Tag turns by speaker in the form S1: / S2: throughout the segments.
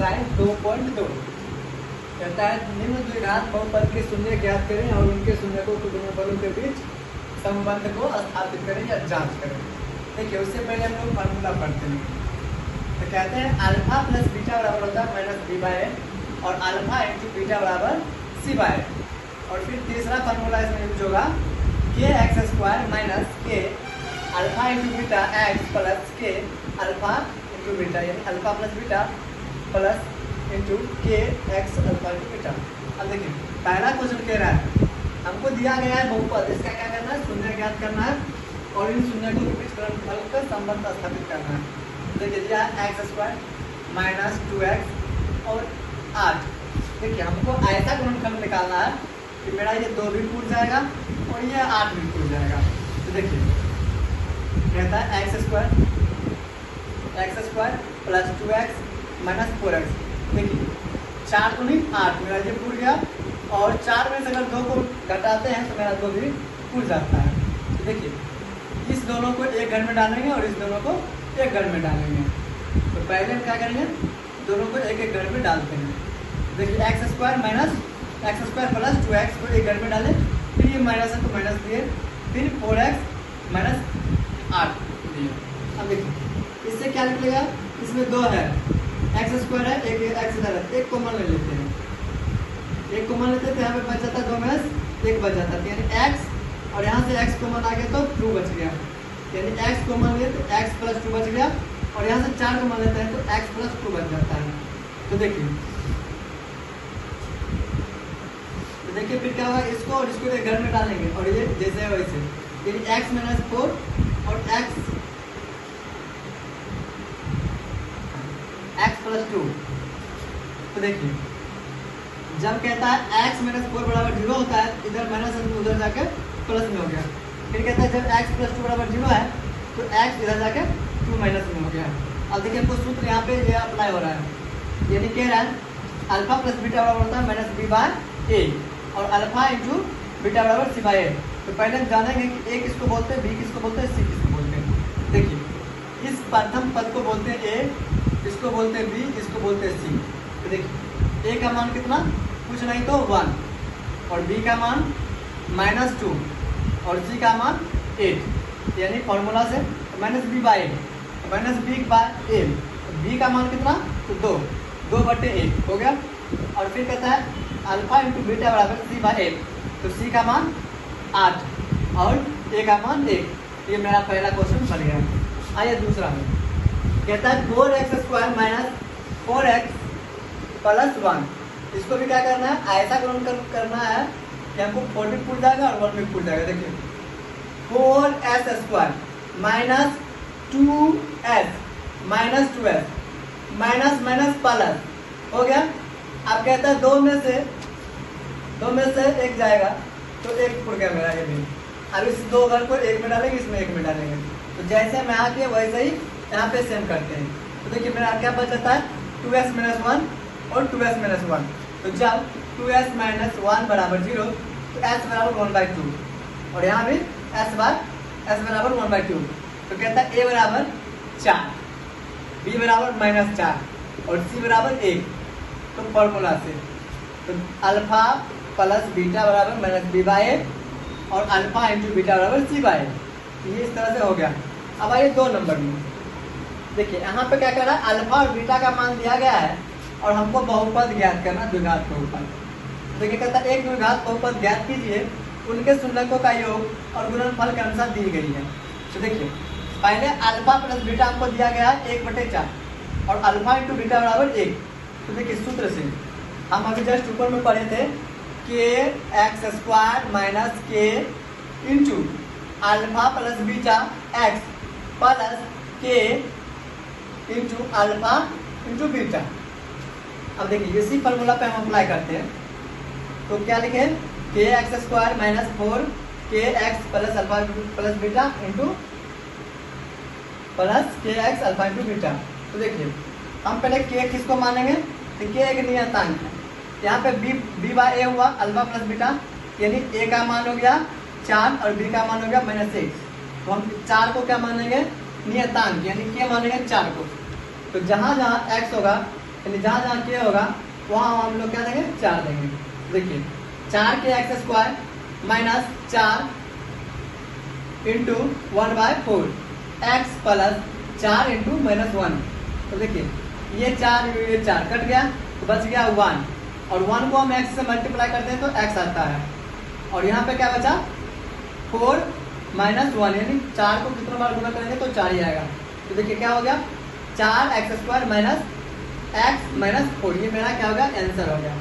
S1: Exercise 2.2 कहता है निम्न द्विघात बहुपद के शून्य ज्ञात करें और उनके शून्य को गुणनफलों के बीच संबंध को स्थापित करें या जांच करें। देखिए उससे पहले हम लोग फार्मूला पढ़ते हैं। तो कहते हैं अल्फा प्लस बीटा बराबर होता है माइनस बी बाय ए और अल्फा इंटू बीटा बराबर सी बाय ए। और फिर तीसरा फार्मूला इसमें यूज होगा के एक्स स्क्वायर माइनस के alpha into beta x plus के अल्फा इंटू बीटा, यानी alpha plus beta plus into के एक्स अल्फा इंटू बीटा। अब देखिए पहला क्वेश्चन कह रहा है हमको दिया गया है बहुपद, इसका क्या करना है, शून्य ज्ञात करना है और इन शून्य को बीच गुणनफल का संबंध स्थापित करना है। देखिए दिया एक्स स्क्वायर माइनस 2x और 8। देखिए हमको ऐसा गुणनफल निकालना है कि मेरा ये 2 भी टूट जाएगा और ये 8 भी टूट जाएगा। तो देखिए कहता है x square plus 2x minus 4x। देखिए 4 तो नहीं 8, मेरा ये टूट गया और 4 में से अगर 2 को घटाते हैं तो मेरा 2 भी टूट जाता है। तो देखिए इस दोनों को एक घर में डालेंगे और इस दोनों को एक घर में डालेंगे। तो पहले हम क्या करेंगे, दोनों को एक एक घर में डालते हैं। देखिए एक्स स्क्वायर प्लस 2x को एक घर में डालें, फिर ये माइनस है तो माइनस दिए, फिर 4x माइनस 8 दिए। अब देखिए इससे क्या निकलेगा, इसमें 2 है, एक्स स्क्वायर है, एक एक्स इधर है, एक कॉमन ले लेते हैं, एक कॉमन लेते हैं तो यहाँ पे बच जाता है 2 में 1 बच जाता है, यानी x और यहाँ से x कॉमन आ गया तो 2 बच गया, यानी x कॉमन ले तो x प्लस 2 बच गया और यहाँ से 4 कॉमन लेते हैं तो x प्लस 2 बच जाता है। तो देखिए फिर क्या होगा, इसको और इसको एक घर में डालेंगे और ये जैसे है वैसे, यानी x माइनस 4 और x प्लस 2। तो देखिए जब कहता है x माइनस 4 बराबर 0 होता है, इधर माइनस है तो उधर जाके प्लस में हो गया। फिर कहता है जब x प्लस 2 बराबर 0 है तो x इधर जाके 2 माइनस में हो गया। अब देखिए हमको सूत्र यहाँ पे ये अप्लाई हो रहा है, यानी कह रहा है अल्फा प्लस बीटा बराबर होता है माइनस बी बाय ए और अल्फा इंटू बीटा बराबर सी बाय ए। तो पहले हम जानेंगे कि a किसको बोलते हैं, b किसको बोलते हैं, c किसको बोलते हैं। देखिए इस प्रथम पद को बोलते हैं a, इसको बोलते हैं b, इसको बोलते हैं c। तो देखिए a का मान कितना, कुछ नहीं तो 1 और b का मान -2 और c का मान 8, यानी फॉर्मूला से माइनस बी बाय ए, b का मान कितना तो 2/1 हो गया। और फिर कहता है अल्फा इंटू बीटा बराबर सी बाय ए, तो c का मान 8 और a का मान 1। ये मेरा पहला क्वेश्चन बन गया। आइए दूसरा में कहता है 4x square minus 4x plus 1। इसको भी क्या करना है, ऐसा गुणन करना है कि हमको 4 भी फूट जाएगा और 1 भी फूट जाएगा। देखिए 4s square minus 2s minus 2s minus minus plus हो गया। अब कहता है 2 में से 1 जाएगा तो 1 फूट गया मेरा ये भी। अब इस 2 घर को 1 में डालेंगे, इसमें 1 में डालेंगे, तो जैसे मैं आके वैसे ही यहाँ पे सेम करते हैं। तो देखिए मेरा क्या बच जाता है 2s माइनस 1 और 2s माइनस 1। तो जब 2s माइनस 1 बराबर 0 तो s बराबर 1/2 और यहाँ भी s बराबर 1/2। तो कहता है a बराबर 4, b बराबर -4 और c बराबर 1। तो फॉर्मूला से तो अल्फा प्लस बीटा बराबर माइनस बी बाय ए और अल्फा इंटू बीटा बराबर सी बाय ए। ये इस तरह से हो गया। अब आइए 2 नंबर में, देखिए यहाँ पे क्या कर रहा है, अल्फा और बीटा का मान दिया गया है और हमको बहुपद ज्ञात करना, द्विघात बहुपद। देखिए कहता है एक द्विघात बहुपद ज्ञात कीजिए, उनके शून्यकों का योग और गुणनफल के अनुसार दी गई है। तो देखिए पहले अल्फा प्लस बीटा हमको दिया गया है 1/4 और अल्फा इंटू बीटा बराबर 1। तो देखिए सूत्र से हम अभी जस्ट ऊपर में पढ़े थे के एक्स स्क्वायर माइनस के into alpha plus beta x plus के इंटू अल्फा इंटू बीटा। अब देखिए इसी फॉर्मूला पे हम अप्लाई करते हैं। तो क्या लिखे, के एक्स स्क्वायर माइनस 4 के x plus alpha plus beta into plus के एक्स अल्फा इंटू बीटा। तो देखिए हम पहले के किसको मानेंगे, तो के एक नियतांक है। यहाँ पे बी बाय ए हुआ अल्फा प्लस बीटा, यानी ए का मान हो गया 4 और बी का मान हो गया -1। तो हम 4 को क्या मानेंगे, नियतांक, यानी के मानेंगे 4 को। तो जहाँ जहाँ x होगा यानी जहाँ जहाँ के होगा वहाँ हम लोग क्या देंगे 4 देंगे। देखिए 4 के x square minus 4 into 1/4 x plus 4 into -1। तो देखिए ये 4 कट गया तो बच गया 1 और 1 को हम x से मल्टीप्लाई करते हैं तो x आता है और यहाँ पे क्या बचा 4 -1 यानी 4 को कितना बार गुना करेंगे तो 4 ही आएगा। तो देखिए क्या हो गया 4x² माइनस x -4 ये मेरा क्या होगा आंसर हो गया।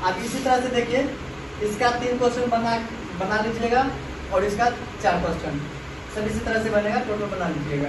S1: आप इसी तरह से देखिए इसका 3 क्वेश्चन बना लीजिएगा और इसका 4 क्वेश्चन सब इसी तरह से बनेगा, टोटल बना लीजिएगा।